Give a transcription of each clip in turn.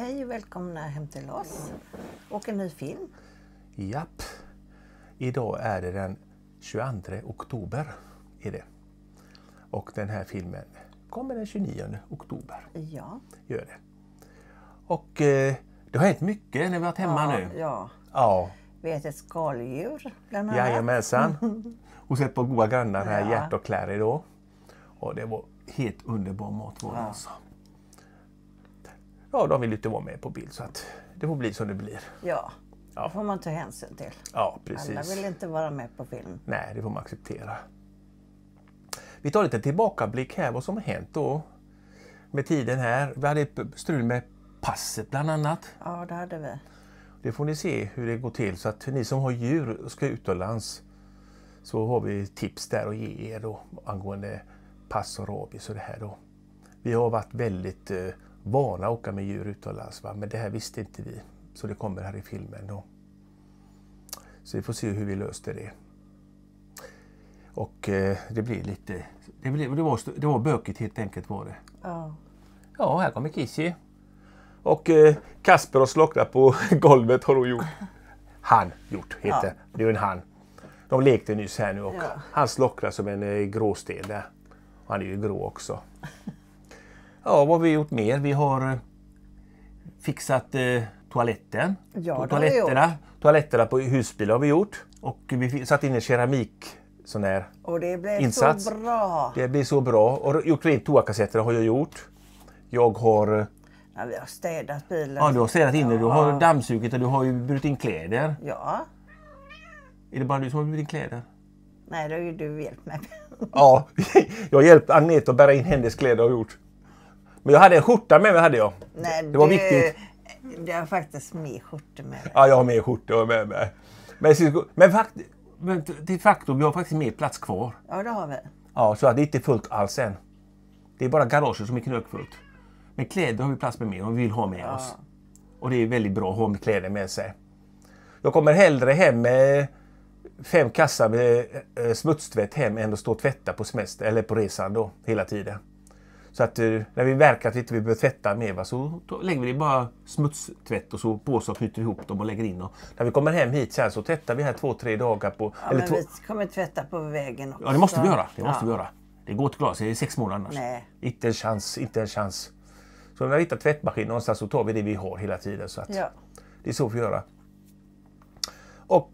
Hej och välkomna hem till oss och en ny film. Japp. Idag är det den 22 oktober. Är det. Och den här filmen kommer den 29 oktober. Ja. Gör det. Och det har hänt mycket när vi har varit hemma nu. Ja. Vi äter skaldjur bland annat. Jajamensan. Och sett på goda grannar här, Hjärt och Clary då. Och det var helt underbar mat var det alltså. Ja, de vill inte vara med på bild så att det får bli som det blir. Ja, det får man ta hänsyn till. Ja, precis. Alla vill inte vara med på film. Nej, det får man acceptera. Vi tar lite tillbakablick här vad som har hänt då med tiden här. Vi hade ett strul med passet bland annat. Ja, det hade vi. Det får ni se hur det går till så att ni som har djur och ska utomlands så har vi tips där att ge er då angående pass och rabies och det här då. Vi har varit väldigt vana att åka med djur utomlands men det här visste inte vi. Så det kommer här i filmen då. Så vi får se hur vi löste det. Och det blir lite... Det var bökigt helt enkelt var det. Ja. Ja, här kommer Kissy. Och Kasper har slocknat på golvet har gjort. Han gjort heter det är ju en han. De lekte nyss här nu och han slocknar som en gråsten där. Och han är ju grå också. Ja, vad har vi gjort mer? Vi har fixat toaletten. Ja, Toaletterna på husbilar har vi gjort. Och vi satt in en keramik sån här och det blev insats. Så bra. Det blir så bra. Och gjort rent toakassetter har jag gjort. Jag har... Ja, vi har städat bilen. Ja, du har städat inne. Du har dammsugit och du har ju brutit in kläder. Ja. Är det bara du som har brutit in kläder? Nej, det har ju du hjälpt mig. Ja, jag har hjälpt Agneta att bära in hennes kläder och gjort. Men jag hade en skjorta med mig hade jag. Nej, det var viktigt. Det har faktiskt med skjortor med dig. Ja, jag har med skjortor med mig. Men till faktum, vi har faktiskt mer plats kvar. Ja, det har vi. Ja, så att det inte är fullt alls än. Det är bara garaget som är knökfullt. Men kläder har vi plats med mer och vi vill ha med oss. Och det är väldigt bra att ha med kläder med sig. Jag kommer hellre hem med 5 kassar med smutstvätt hem än att stå och tvätta på semester eller på resan då hela tiden. Så att när vi verkar att vi inte behöver tvätta mer så lägger vi bara smutstvätt och så påsar och knyter ihop dem och lägger in. Och när vi kommer hem hit sen så tvättar vi här 2-3 dagar på... Ja, eller men vi kommer tvätta på vägen också. Ja, det måste vi göra. Det måste vi göra. Det går inte klart, det är 6 månader annars. Nej. Inte en chans. Så när vi hittar tvättmaskin någonstans så tar vi det vi har hela tiden. Så att det är så vi gör. Och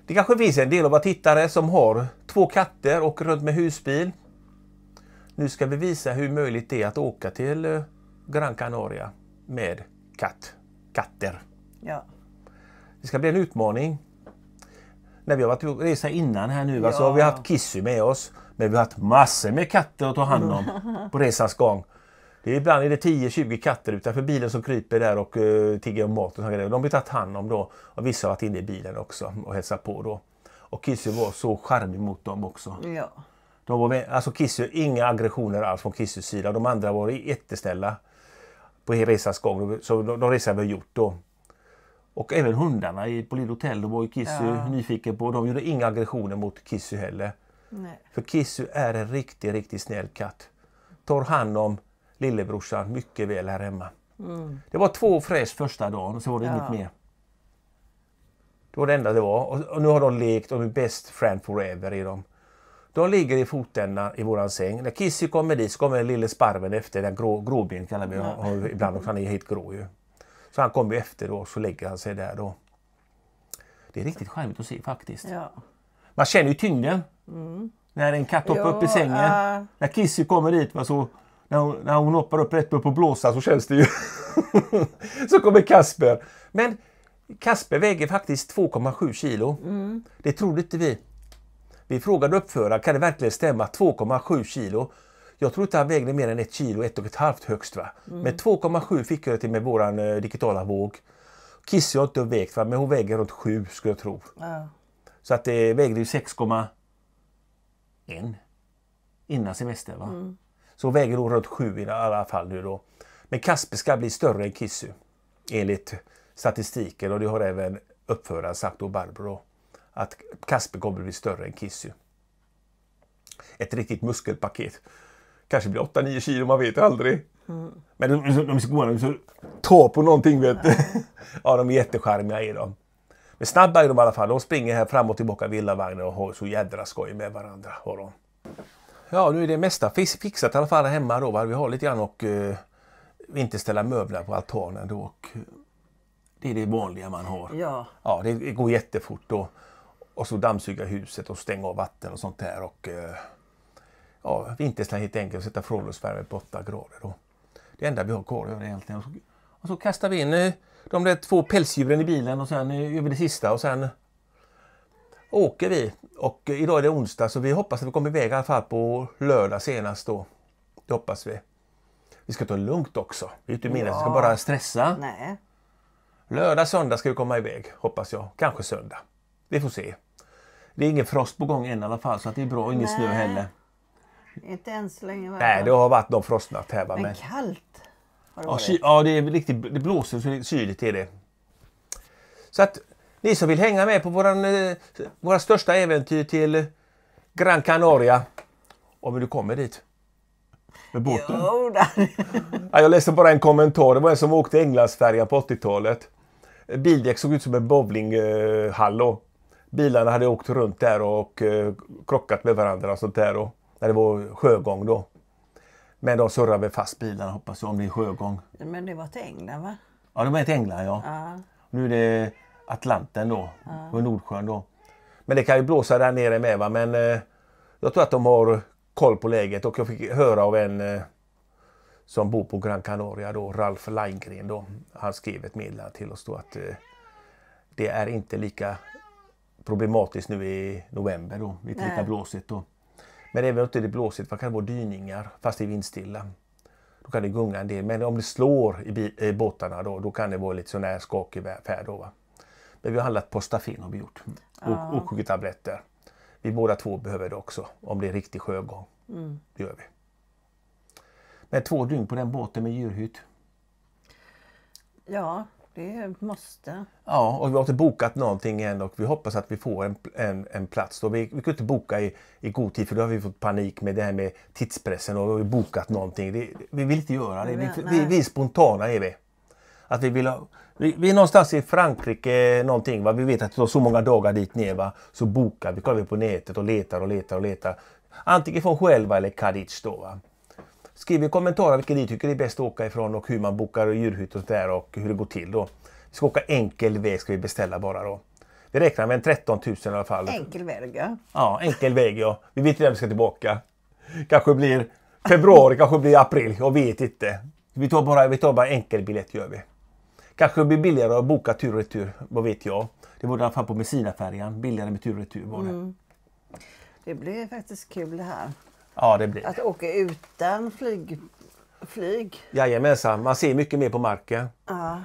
det kanske finns en del av våra tittare som har 2 katter och runt med husbil. Nu ska vi visa hur möjligt det är att åka till Gran Canaria med katter. Ja. Det ska bli en utmaning. När vi har varit och resa innan här nu så har vi haft Kissy med oss. Men vi har haft massor med katter att ta hand om på resans gång. Ibland är det 10-20 katter utanför bilen som kryper där och tigger om mat och sånt. De har vi tagit hand om då. Och vissa har varit inne i bilen också och hälsat på då. Och Kissy var så charmig mot dem också. Ja. De var med, alltså Kissy, inga aggressioner alls från Kissys sida. De andra var jättesnälla på resans gång. Så de resor vi har gjort då. Och även hundarna på Lido Hotel, då var ju Kissy nyfiken på. De gjorde inga aggressioner mot Kissy heller. Nej. För Kissy är en riktigt snäll katt. Tar hand om lillebrorsan mycket väl här hemma. Det var 2 fräs första dagen och så var det inget mer. Det var det enda det var. Och nu har de lekt och är best friend forever i dem. De ligger i fotändan i våran säng. När Kissy kommer dit så kommer lille sparven efter. Den gråben kallar vi honom ibland och han är helt grå ju. Så han kommer efter då så lägger han sig där då. Det är riktigt charmigt att se faktiskt. Ja. Man känner ju tyngden. När en katt hoppar upp i sängen. När Kissy kommer dit så... När hon hoppar upp rätt upp på blåsa så känns det ju. Så kommer Kasper. Men Kasper väger faktiskt 2,7 kilo. Det trodde inte vi. Vi frågade uppföraren, kan det verkligen stämma? 2,7 kilo. Jag tror inte han vägde mer än 1 kilo, 1,5 högst va. Men 2,7 fick jag till med våran digitala våg. Kissy har inte vägt men hon väger runt 7 skulle jag tro. Så att det vägde ju 6,1 innan semester va. Så väger hon runt 7 i alla fall nu då. Men Kasper ska bli större än Kissy. Enligt statistiken och det har även uppföraren sagt och Barbro. Att Kasper kommer bli större än Kissy. Ett riktigt muskelpaket. Kanske blir 8-9 kilo, man vet aldrig. Men de är så goda, de är så ta på någonting vet du. Ja, de är jättecharmiga i dem. Men snabba är de i alla fall. De springer här fram och tillbaka i villavagnar och har så jädra skoj med varandra. Har de. Ja, nu är det mesta fixat i alla fall hemma då. Vi har lite grann och vinterställa möbler på altanen då. Och det är det vanliga man har. Ja, det går jättefort då. Och så dammsuga huset och stänga av vatten och sånt där. Och ja, vinterställa helt enkelt och sätta frånluftsvärme på 8 grader då. Det enda vi har kvar är egentligen. Och så kastar vi in de där 2 pälsdjuren i bilen och sen gör vi det sista och sen åker vi. Och idag är det onsdag så vi hoppas att vi kommer iväg i alla fall på lördag senast då. Det hoppas vi. Vi ska ta det lugnt också. Vi är inte meningen att vi ska bara stressa. Nej. Lördag, söndag ska vi komma iväg, hoppas jag. Kanske söndag. Vi får se. Det är ingen frost på gång än i alla fall så att det är bra. Ingen snö heller. Inte än så länge. Nej, det har varit någon frostnatt här. Men kallt. Ja, det är riktigt. Det blåser så kyligt är det. Så att ni som vill hänga med på våra största äventyr till Gran Canaria. Om du kommer dit. Med båten. Ja, jag läste bara en kommentar. Det var en som åkte Englandsfärjan på 80-talet. Bildäck såg ut som en bowlinghall. Bilarna hade åkt runt där och krockat med varandra och sånt där. Och när det var sjögång då. Men de surrade väl fast bilarna hoppas jag om det är sjögång. Men det var till England va? Ja, det var till England ja. Nu är det Atlanten då. Och Nordsjön då. Men det kan ju blåsa där nere med va. Men jag tror att de har koll på läget. Och jag fick höra av en som bor på Gran Canaria då. Ralf Leingren då. Han skrev ett meddelande till oss då att det är inte lika problematiskt nu i november då. Det är lika blåsigt då. Men även om det är blåsigt, vad kan det vara dyningar fast det är vindstilla. Då kan det gunga en del. Men om det slår i båtarna då kan det vara lite sån här skakig färd då va. Men vi har handlat Postafin har vi gjort. Och sjuketabletter. Vi båda två behöver det också om det är riktig sjögång. Det gör vi. Men 2 dygn på den båten med djurhytt. Ja, det måste. Ja, och vi har inte bokat någonting än och vi hoppas att vi får en plats. Då. Vi kunde inte boka i god tid för då har vi fått panik med det här med tidspressen och vi har bokat någonting. Vi vill inte göra det. Vi är spontana är vi. Att vi är någonstans i Frankrike någonting va. Vi vet att det tar så många dagar dit ner va. Så bokar vi, kollar vi på nätet och letar. Antingen från själva eller Cadiz då va. Skriv i kommentarer vilka ni tycker är bäst att åka ifrån och hur man bokar djurhytt och där och hur det går till då. Vi ska åka enkel väg ska vi beställa bara då. Vi räknar med en 13 000 i alla fall. Enkel väg ja. Ja, enkel väg ja. Vi vet inte när vi ska tillbaka. Kanske blir februari, kanske blir april. Jag vet inte. Vi tar bara enkel biljett gör vi. Kanske blir billigare att boka tur och retur. Vad vet jag. Det var i alla fall på Messinafärjan. Billigare med tur och retur var det. Det blir faktiskt kul det här. Ja, det blir. Att åka utan flyg. Jajamensan, man ser mycket mer på marken.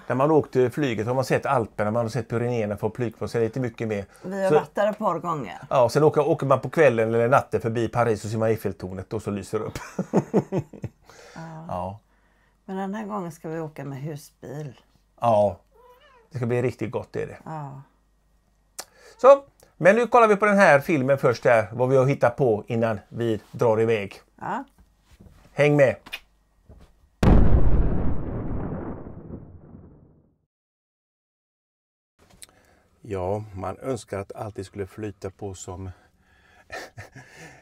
När man åkte flyget har man sett Alperna, man har sett Pyrenéerna från flygplan, så lite mycket mer. Vi har varit där ett par gånger. Ja, sen åker man på kvällen eller natten förbi Paris och ser man Eiffeltornet och så lyser det upp. Ja. Men den här gången ska vi åka med husbil. Ja, det ska bli riktigt gott är det. Ja. Så, men nu kollar vi på den här filmen först där, vad vi har hittat på innan vi drar iväg. Ja. Häng med! Ja, man önskar att allt skulle flyta på som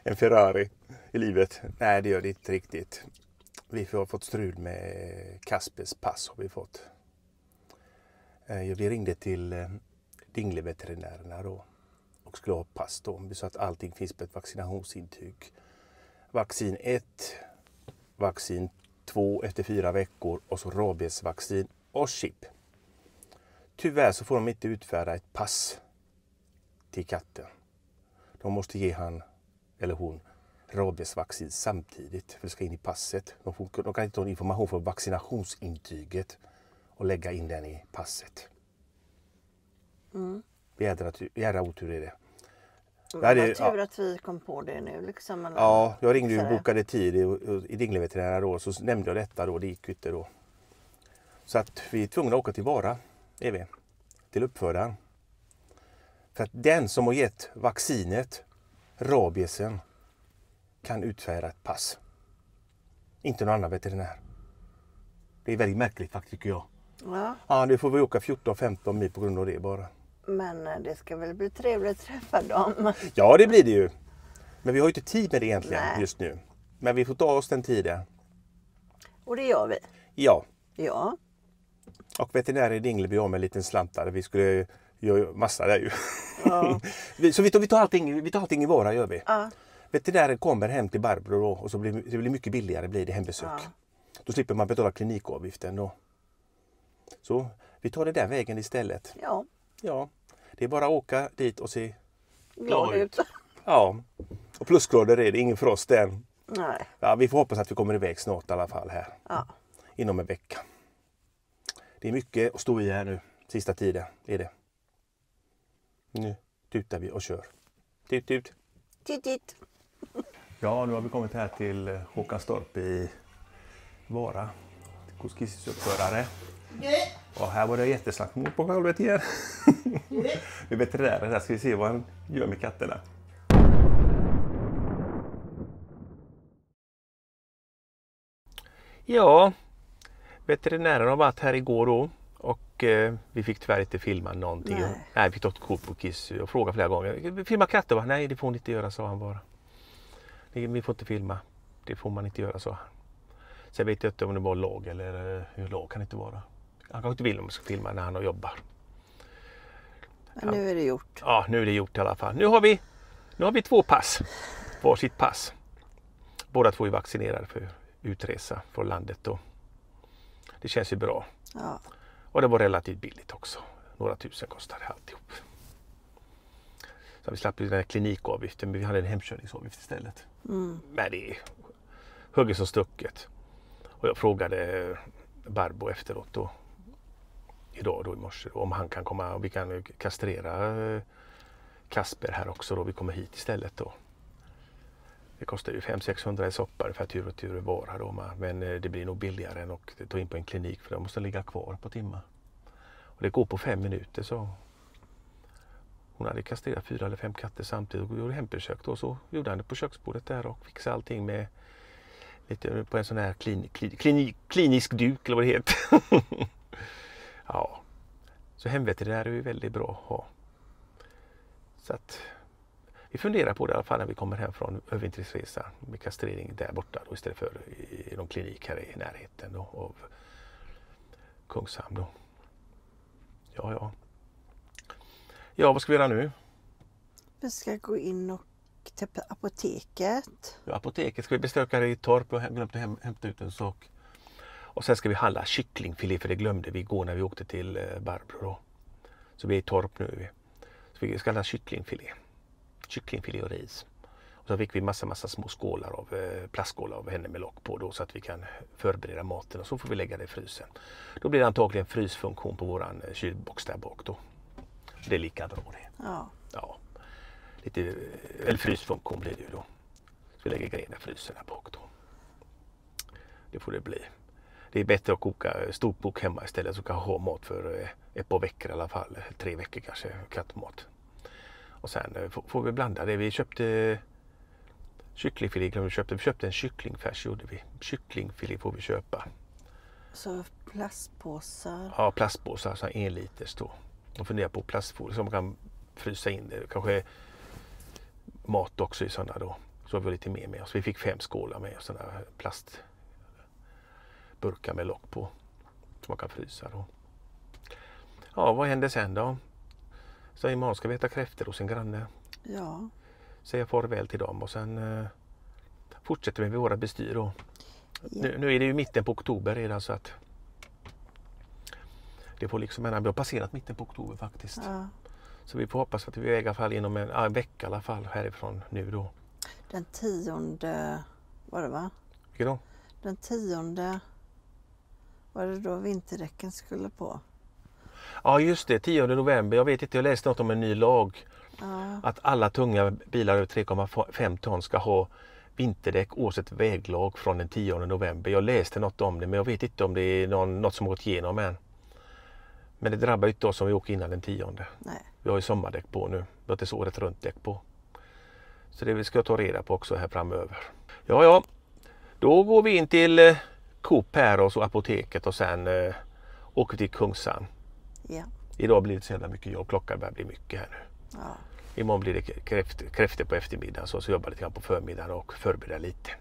en Ferrari i livet. Nej, det gör det inte riktigt. Vi har fått strul med Kaspers pass har vi fått. Vi ringde till Dingle-veterinärerna då och skulle ha pass då. Vi sa att allting finns på ett vaccinationsintyg. Vaccin 1, vaccin 2 efter 4 veckor och så rabiesvaccin och chip. Tyvärr så får de inte utfärda ett pass till katten. De måste ge han eller hon rabiesvaccin samtidigt för det ska in i passet. De kan inte ha information från vaccinationsintyget och lägga in den i passet. Jädra otur är det. Det var tur att vi kom på det nu liksom. Eller? Ja, jag ringde och bokade tid i Dingle-veterinärerna då så nämnde jag detta då, det gick inte då. Så att vi är tvungna att åka till Vara, är vi, till uppfödaren. För att den som har gett vaccinet, rabiesen, kan utfärda ett pass. Inte någon annan veterinär. Det är väldigt märkligt faktiskt tycker jag. Ja. Ja, nu får vi åka 14-15 mil på grund av det bara. Men det ska väl bli trevligt att träffa dem. Ja, det blir det ju. Men vi har ju inte tid med det egentligen Nej. just nu. Men vi får ta oss den tiden. Och det gör vi. Ja. Ja. Och veterinären i Dingle blir av med en liten slant där. Vi skulle göra massa där ju. Ja. Så vi tar allting i vara gör vi. Ja. Veterinären kommer hem till Barbro då, och så blir det blir mycket billigare blir det hembesök. Ja. Då slipper man betala klinikavgiften då. Så vi tar det där vägen istället. Ja. Ja, det är bara att åka dit och se Glad ut. Ja, och plusgrader är det ingen frost än. Nej. Ja, vi får hoppas att vi kommer iväg snart i alla fall här. Ja. Inom en vecka. Det är mycket att stå i här nu, sista tiden är det. Nu tutar vi och kör. Tut, tut. Titt. Ja, nu har vi kommit här till Håkanstorp i Vara. Hos kissuppförare. Och här var det jätteslagsmål på golvet igen. Med veterinären här ska vi se vad han gör med katterna. Ja, veterinären har varit här igår då. Och vi fick tyvärr inte filma någonting. Nej, vi fick ta ett kort på Kissy och fråga flera gånger. Filma katter va? Nej, det får ni inte göra, sa han bara. Vi får inte filma. Det får man inte göra, sa han. Sen vet jag inte om det var lag eller hur lag kan det inte vara. Han kanske inte vill om man ska filma när han jobbar. Men nu är det gjort. Ja, nu är det gjort i alla fall. Nu har vi 2 pass. Varsitt pass. Båda 2 är vaccinerade för utresa från landet då. Det känns ju bra. Ja. Och det var relativt billigt också. Några tusen kostade alltihop. Så vi slapp ju den här klinikavgiften, men vi hade en hemkörningsavgift istället. Mm. Men det är hugget som stucket. Och jag frågade Barbro efteråt då, idag då i morse, då, om han kan komma och vi kan kastrera Kasper här också då. Vi kommer hit istället då. Det kostar ju 500-600 i soppa för tur och tur att vara då. Men det blir nog billigare än att ta in på en klinik för de måste ligga kvar på timmar. Och det går på 5 minuter så. Hon hade kastrerat 4 eller 5 katter samtidigt och gjorde hembesök då. Så gjorde han det på köksbordet där och fixade allting med lite på en sån här klinisk duk eller vad det heter. Ja, så hemveterinär är ju väldigt bra att ha. Så att vi funderar på det i alla fall när vi kommer hem från övervintringsresan med kastrering där borta då, istället för i någon klinik här i närheten då, av Kungshamn då. Ja, vad ska vi göra nu? Vi ska gå in och till apoteket. Ja, apoteket ska vi besöka i Torp och glömde hämta ut en sak. Och sen ska vi handla kycklingfilé för det glömde vi igår när vi åkte till Barbro då. Så vi är i Torp nu. Så vi ska handla kycklingfilé och ris. Och så fick vi massa små skålar av plastskålar av henne med lock på då så att vi kan förbereda maten och så får vi lägga det i frysen. Då blir det antagligen frysfunktion på våran kylbox där bak då. Det är lika bra det. Ja. Eller frysfunktion blir det ju då. Så vi lägger grejerna i frysen där bak då. Det får det bli. Det är bättre att koka stort bok hemma istället så kan ha mat för ett par veckor i alla fall. 3 veckor kanske kattmat. Och sen får vi blanda det. Vi köpte kycklingfilé. Vi köpte en kycklingfärs gjorde vi. Kycklingfilé får vi köpa. Så plastpåsar? Ja, plastpåsar. Så 1 liters då. Och fundera på plastfolie som man kan frysa in det. Kanske mat också i sådana då. Så har vi lite mer med oss. Vi fick 5 skålar med sådana plastburkar med lock på. Som man kan frysa då. Ja, vad händer sen då? Så imorgon ska vi äta kräftor hos en granne. Ja. Säga farväl till dem och sen fortsätter vi med våra bestyr då. Ja. Nu är det ju mitten på oktober redan så att det får liksom vi har passerat mitten på oktober faktiskt. Ja. Så vi får hoppas att vi är i alla fall inom en vecka i alla fall härifrån nu då. Den 10:e var det va? Vilket då? Den 10:e var det då vinterdäcken skulle på? Ja just det, 10 november. Jag vet inte, jag läste något om en ny lag. Ja. Att alla tunga bilar över 3,5 ton ska ha vinterdäck oavsett väglag från den 10 november. Jag läste något om det men jag vet inte om det är något som gått igenom än. Men det drabbar ju inte oss om vi åker innan den 10. Nej. Vi har ju sommardäck på nu. Vi har inte så året runt däck på. Så det ska jag ta reda på också här framöver. Ja, då går vi in till Coop här och så apoteket och sen åker till Kungsan. Ja. Idag blir det så jävla mycket jobb. Klockan börjar bli mycket här nu. Ja. Imorgon blir det kräftor på eftermiddagen så jobbar lite grann på förmiddagen och förbereder lite.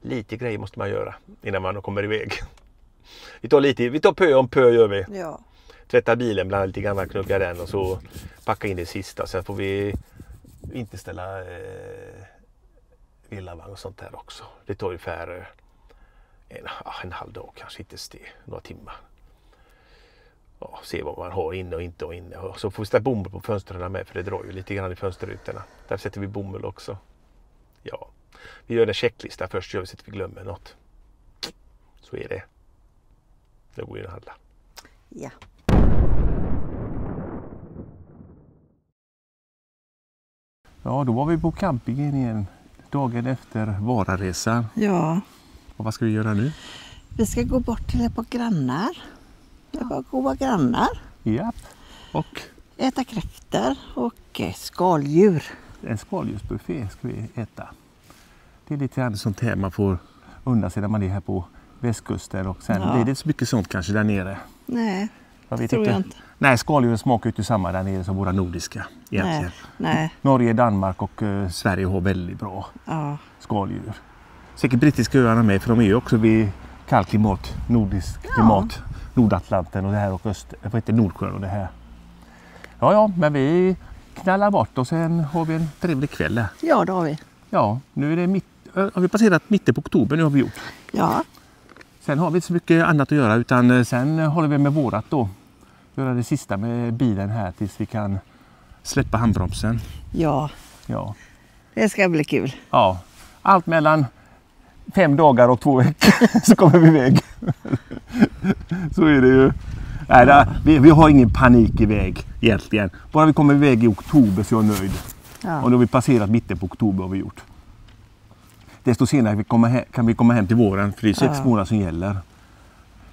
Lite grejer måste man göra innan man kommer iväg. Vi tar pö om pö gör vi. Ja. Tvätta bilen bland lite grann, knugga den och så packa in det sista. Sen får vi inte ställa villavagn och sånt där också. Det tar ungefär en halv dag, kanske inte några timmar. Ja, se vad man har inne och inte och inne. Och så får vi ställa bomull på fönstren med för det drar ju lite grann i fönsterrutorna. Där sätter vi bomull också. Ja, vi gör en checklista först så att vi glömmer något. Så är det. Nu går vi in och handla. Ja. Ja, då var vi på campingen igen. Dagen efter Vararesan. Ja. Och vad ska vi göra nu? Vi ska gå bort till ett par grannar. Ett par goda grannar. Ja. Och? Äta kräftor och skaldjur. En skaldjursbuffé ska vi äta. Det är lite grann sånt här man får undan sig när man är här på västkusten. Och sen blir det inte så mycket sånt kanske där nere. Nej, jag tror jag inte. Nej, skaldjuren smakar inte samma där nere som våra nordiska egentligen. Nej. Norge, Danmark och Sverige har väldigt bra skaldjur. Säkert brittiska öarna med för de är ju också vid kallt klimat, nordiskt klimat. Nordatlanten och det här och Nordsjön och det här. Ja, men vi knallar bort och sen har vi en trevlig kväll där. Ja, det har vi. Ja, nu är det har vi passerat mitten på oktober nu har vi gjort. Ja. Sen har vi inte så mycket annat att göra utan sen håller vi med vårat då. Göra det sista med bilen här tills vi kan släppa handbromsen. Ja. Ja. Det ska bli kul. Ja, allt mellan 5 dagar och 2 veckor så kommer vi iväg. Så är det ju. Nej, vi har ingen panik iväg egentligen. Bara vi kommer iväg i oktober så är jag nöjd. Ja. Och då har vi passerat mitten på oktober har vi gjort. Desto senare kan vi komma hem till våren för det är 6 månader som gäller.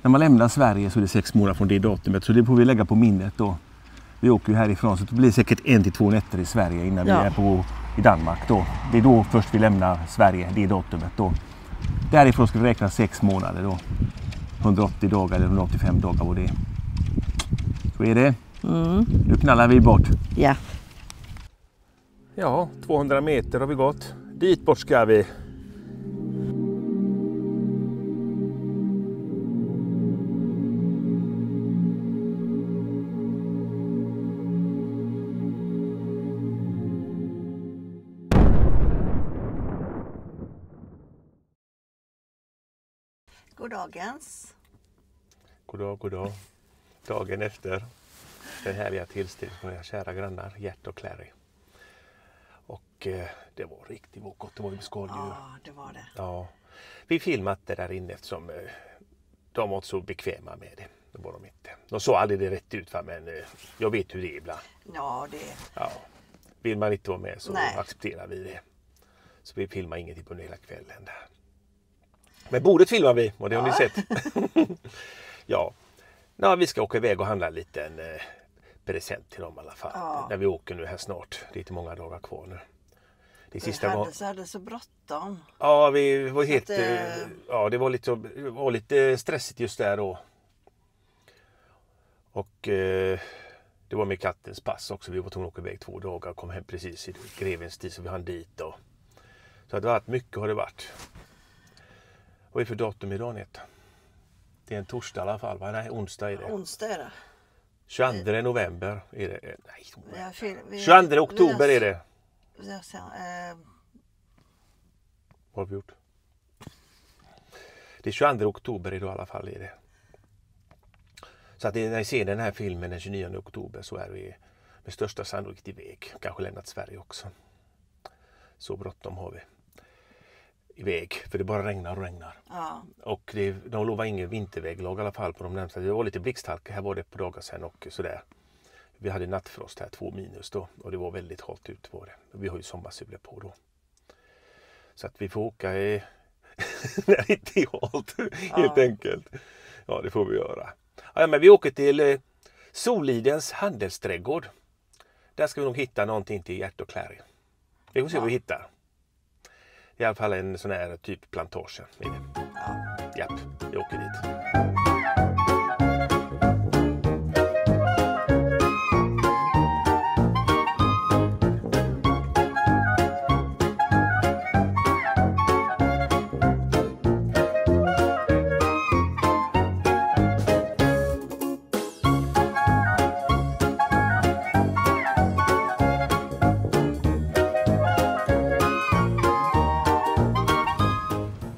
När man lämnar Sverige så är det 6 månader från det datumet så det får vi lägga på minnet då. Vi åker ju härifrån så det blir säkert 1 till 2 nätter i Sverige innan vi är i Danmark då. Det är då först vi lämnar Sverige, det datumet då. Därifrån ska vi räkna 6 månader då. 180 dagar eller 185 dagar var det. Så är det. Nu knallar vi bort. Ja. Ja, 200 meter har vi gått. Dit bort ska vi. Goddagens. God dag. Dagen efter den härliga tillställningen för era kära grannar Gert och Clary. Och det var riktigt gott, det var ju skaldjur. Ja, det var det. Ja, vi filmade det där inne eftersom de var inte så bekväma med det. Det var de inte. De såg aldrig det rätt ut men jag vet hur det är ibland. Ja, det. Ja, vill man inte vara med så Nej. accepterar vi det. Så vi filmar ingenting på hela kvällen där. Men bordet filmar vi och det har ni sett. Ja, vi ska åka iväg och handla en liten present till dem i alla fall. Ja. När vi åker nu här snart. Det är inte många dagar kvar nu. Det är sista hade så bråttom. Ja, vi var helt... att, ja, det var lite stressigt just där då. Och det var med kattens pass också. Vi var tvungna att åka iväg 2 dagar och kom hem precis i grevens tid så vi hann dit. Och, så det har varit mycket har det varit. Vad är det för datum idag, Neta? Det är en torsdag i alla fall, va? Nej, onsdag är det. Onsdag är det. 22 november är det. Nej, Ja, 22 oktober är det. Vad har vi gjort? Det är 22 oktober idag i alla fall är det. Så att när ni ser den här filmen den 29 oktober så är vi med största sannolikhet iväg. Kanske lämnat Sverige också. Så bråttom har vi. Iväg, för det bara regnar och regnar. Ja. Och de lovar ingen vinterväglag i alla fall på de närmsta. Det var lite blixthalka här var det på dagar sedan och sådär. Vi hade nattfrost här, 2 minus då. Och det var väldigt halt ut var det. Vi har ju sommarsulor på då. Så att vi får åka när det inte är halt, helt enkelt. Ja, det får vi göra. Ja, men vi åker till Solidens handelsträdgård. Där ska vi nog hitta någonting till Gert och Clary. Vi får se vad vi hittar. I alla fall en sån här typ plantage. Ja. Japp, vi åker dit.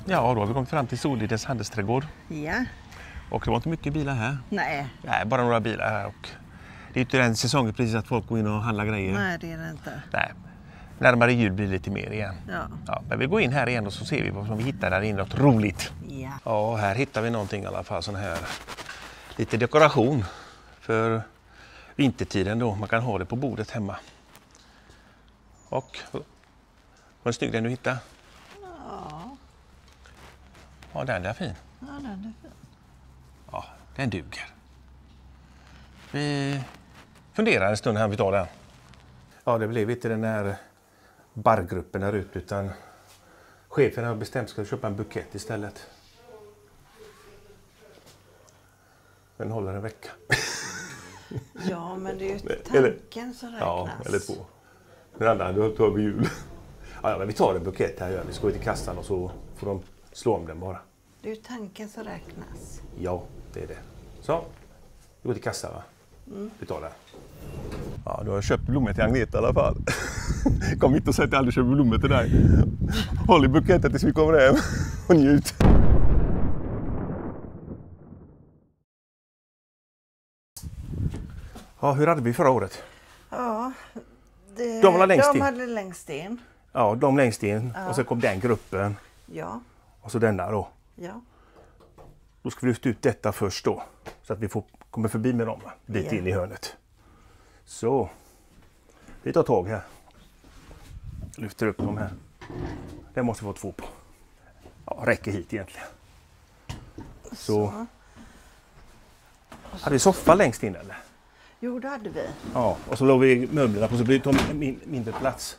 Ja, då har vi kommit fram till Solidens handelsträdgård. Ja. Och det var inte mycket bilar här. Nej. Nej, bara några bilar här. Och det är inte den säsongen precis att folk går in och handlar grejer. Nej, det är det inte. Nej. Närmare jul blir det lite mer igen. Ja. Men vi går in här igen och så ser vi vad vi hittar där inne. Något roligt. Ja. Ja, här hittar vi någonting i alla fall. Sån här lite dekoration för vintertiden då. Man kan ha det på bordet hemma. Och vad snygg den du hittar. Ja, den är fin. Ja, den är fin. Ja, den duger. Vi funderar en stund här vi tar den. Ja, det blev inte den här bargruppen där ute utan chefen har bestämt ska köpa en bukett istället. Den håller en vecka. Ja, men det är ju tanken som räknas. Ja, eller 2. Den andra, då tar vi jul. Ja, men vi tar en bukett här. Vi ska gå till kassan och så får de slå om den bara. Det är ju tanken som räknas. Ja, det är det. Så, vi går till kassan va? Vi tar den. Ja, du har köpt blommor till Agneta i alla fall. Kom inte och säg att jag aldrig köper blommor till dig. Håll i buketten tills vi kommer hem och njut. Ja, hur hade vi förra året? Ja, De var längst in. De hade längst in. Ja, de längst in. Ja. Och så kom den gruppen. Ja. Och så denna då. Ja. Då ska vi lyfta ut detta först då. Så att vi kommer förbi med dem. Dit in i hörnet. Så. Vi tar tag här. Lyfter upp dem här. Det måste vi få 2 på. Ja, räcker hit egentligen. Så. Hade vi soffa längst in eller? Jo, det hade vi. Ja, och så låg vi möblerna på så blir det mindre plats.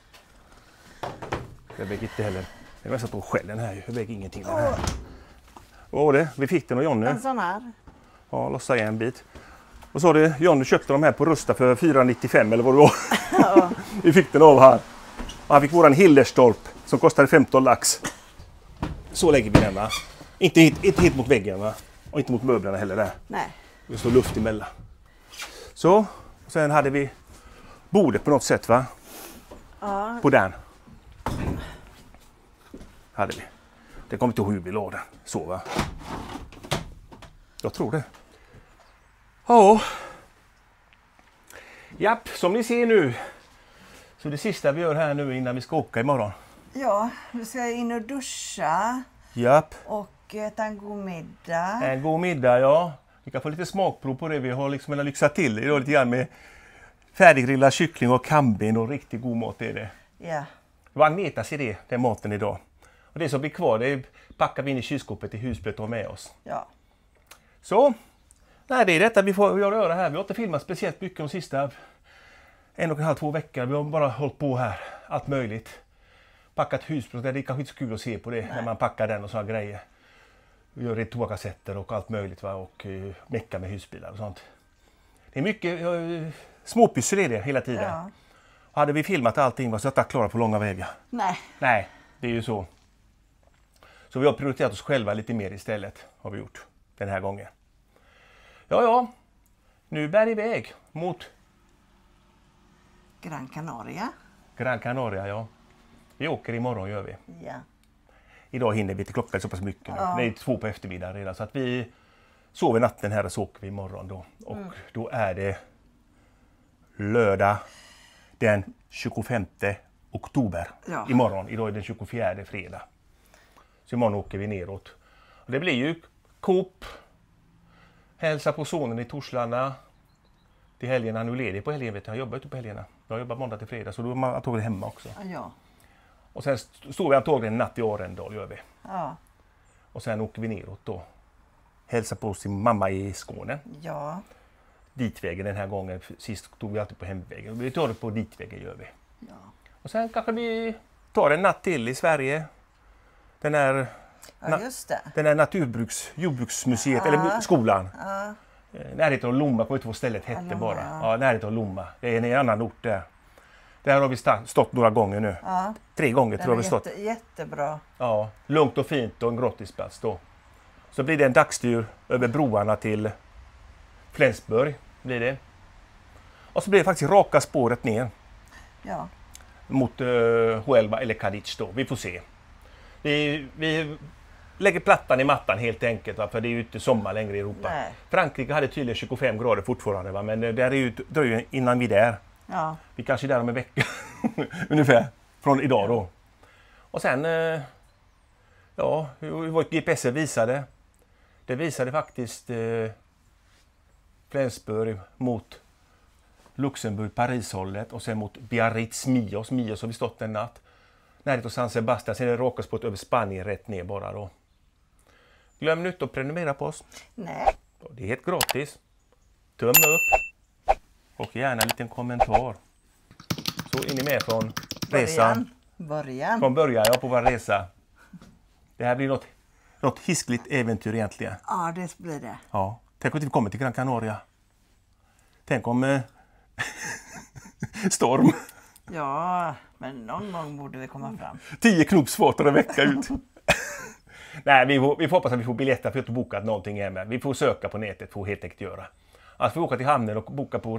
Jag väger inte heller. Jag mest på skällen här. Jag väger ingenting den här. Vad var det? Vi fick den av Jonny. En sån här. Ja, lossa igen en bit. Och så det, Jonny köpte de här på Rusta för 495 eller vad det var. Ja. Vi fick den av här. Och han fick våran Hillerstorp som kostade 15 lax. Så lägger vi den va. Inte hit mot väggen va. Och inte mot möblerna heller där. Nej. Det står luft emellan. Så, och sen hade vi bordet på något sätt va? Ja. På den. Hade vi. Det kommer inte ihåg hur vi la den. Så va? Jag tror det. Ja. Japp, som ni ser nu. Så det sista vi gör här nu innan vi ska åka imorgon. Ja, vi ska in och duscha. Japp. Och äta en god middag. En god middag, ja. Vi kan få lite smakprov på det. Vi har liksom lyxat till det idag lite grann med färdiggrillad kyckling och kamben och riktigt god mat är det. Ja. Det var Agnetas idé, den maten idag. Och det som blir kvar, det packar vi in i kylskåpet i husblet och med oss. Ja. Så, nej, det är detta vi får göra här. Vi har inte filmat speciellt mycket de sista 1,5-2 veckor. Vi har bara hållit på här, allt möjligt. Packat husblet, det är kanske inte så kul att se på det när man packar den och sådana grejer. Vi gör toakassetter och allt möjligt va? Och mecka med husbilar och sånt. Det är mycket småpyssel är det hela tiden. Ja. Och hade vi filmat allting var så att jag klara på långa vägar. Nej. Nej, det är ju så. Så vi har prioriterat oss själva lite mer istället, har vi gjort den här gången. Ja, nu bär iväg mot Gran Canaria. Gran Canaria, ja. Vi åker imorgon gör vi. Ja. Idag hinner vi till klockan så pass mycket. Ja. Det är 2 på eftermiddagen redan så att vi sover natten här och så åker vi imorgon då. Och då är det lördag den 25 oktober. Ja. Imorgon, idag är den 24 fredag. Så imorgon åker vi neråt. Och det blir ju Coop, hälsa på sonen i Torslanda. Till helgen, han är ledig på helgen, vet jag. Han jobbar inte på helgerna. Jag jobbar måndag till fredag så då är man antagligen hemma också. Ja. Och sen står vi antagligen en natt i Arendal gör vi. Ja. Och sen åker vi neråt då. Hälsa på sin mamma i Skåne. Ja. Ditvägen den här gången. Sist tog vi alltid på hemvägen. Vi tar det på ditvägen gör vi. Ja. Och sen kanske vi tar en natt till i Sverige. Den här Ja, just det. Den där jordbruksmuseet, eller skolan. Ja. Närheten av Lomma, på vad stället hette Lomma, bara. ja. Ja, närheten av Lomma. Det är en annan ort där. Där har vi stått några gånger nu. Ja. 3 gånger tror jag vi stått. Jättebra. Ja, lugnt och fint och en grottisplats då. Så blir det en dagstur över broarna till Flensburg. Blir det. Och så blir det faktiskt raka spåret ner. Ja. Mot Huelva eller Cadiz då. Vi får se. Vi lägger plattan i mattan helt enkelt. Va? För det är ju inte sommar längre i Europa. Nej. Frankrike hade tydligen 25 grader fortfarande. Va? Men det är ju dröjer innan vi är där. Ja. Vi kanske är där om en vecka. Ungefär. Från idag då. Och sen... Ja, vårt GPS visade. Det visade faktiskt Flensburg mot Luxemburg, Paris-hållet och sen mot Biarritz, Mios. Mios har vi stått en natt. Närhet och San Sebastian, sen är det raka över Spanien rätt ner bara då. Glöm inte att prenumerera på oss. Nej. Det är helt gratis. Tumme upp. Och gärna en liten kommentar. Så är ni med från resan. Början. Från början, ja, på vår resa. Det här blir något hiskligt äventyr egentligen. Ja, det blir det. Ja. Tänk om vi kommer till Gran Canaria. Tänk om storm. Ja, men någon gång borde vi komma fram. 10 knopsfart en vecka ut. Nej, vi får hoppas att vi får biljetter för att boka någonting hemma. Vi får söka på nätet, får helt enkelt göra. Alltså får vi åka till hamnen och boka på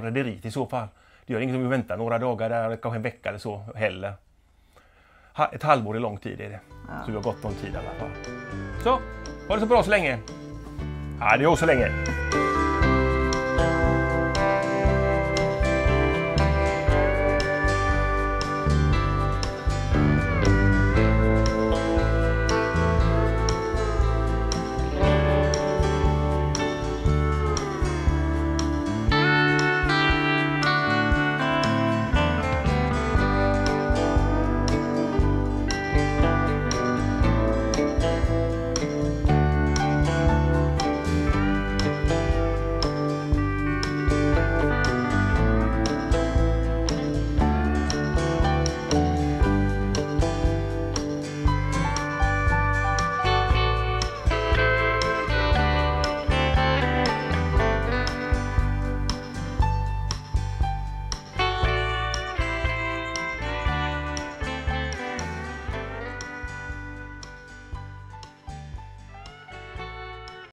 rederiet i så fall. Det gör inget om vi väntar några dagar där, kanske en vecka eller så heller. Ett halvår är lång tid är det. Ja. Så vi har gått någon tid i alla fall. Så, var det så bra så länge? Ja, det är också så länge.